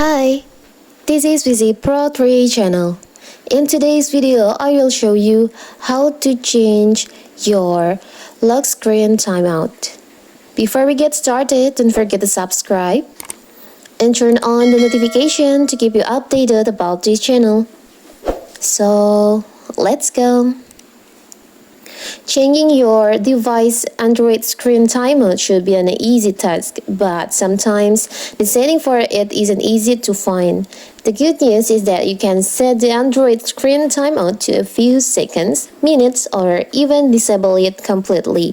Hi, this is Vizi Pro 3 channel. In today's video, I will show you how to change your lock screen timeout. Before we get started, don't forget to subscribe and turn on the notification to keep you updated about this channel. So, let's go. Changing your device Android screen timeout should be an easy task, but sometimes the setting for it isn't easy to find. The good news is that you can set the Android screen timeout to a few seconds, minutes, or even disable it completely,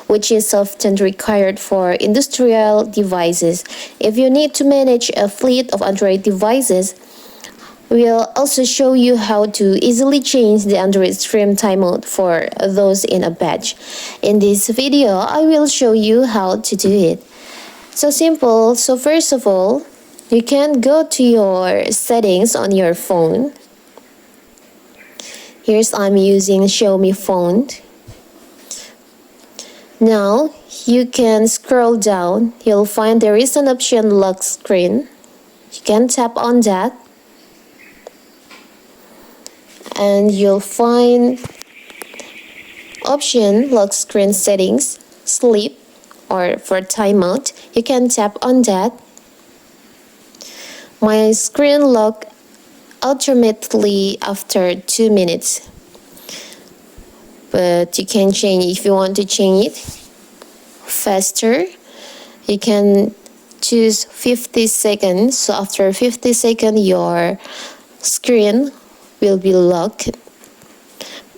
which is often required for industrial devices. If you need to manage a fleet of Android devices, we'll also show you how to easily change the Android screen timeout for those in a batch. In this video, I will show you how to do it. So simple. So first of all, you can go to your settings on your phone. Here's I'm using Show Me Phone. Now you can scroll down. You'll find there is an option Lock Screen. You can tap on that. And you'll find option Lock Screen Settings, Sleep, or for timeout. You can tap on that. My screen lock automatically after 2 minutes. But you can change if you want to change it faster. You can choose 50 seconds. So after 50 seconds, your screen will be locked.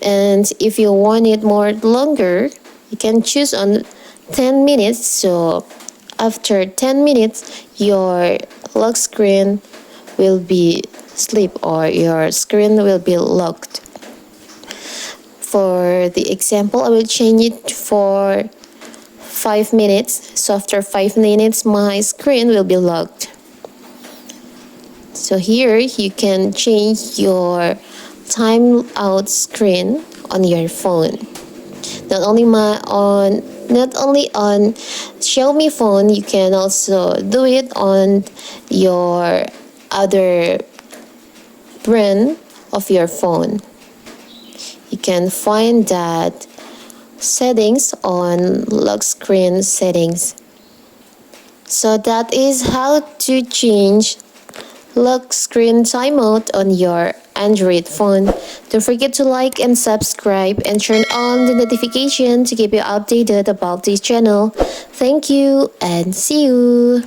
And if you want it more longer, you can choose on 10 minutes. So after 10 minutes, your lock screen will be sleep or your screen will be locked. For the example, I will change it for 5 minutes. So after 5 minutes, my screen will be locked. So here you can change your timeout screen on your phone. Not only on Show Me Phone, you can also do it on your other brand of your phone. You can find that settings on lock screen settings. So that is how to change lock screen timeout on your Android phone. Don't forget to like and subscribe and turn on the notification to keep you updated about this channel. Thank you and see you.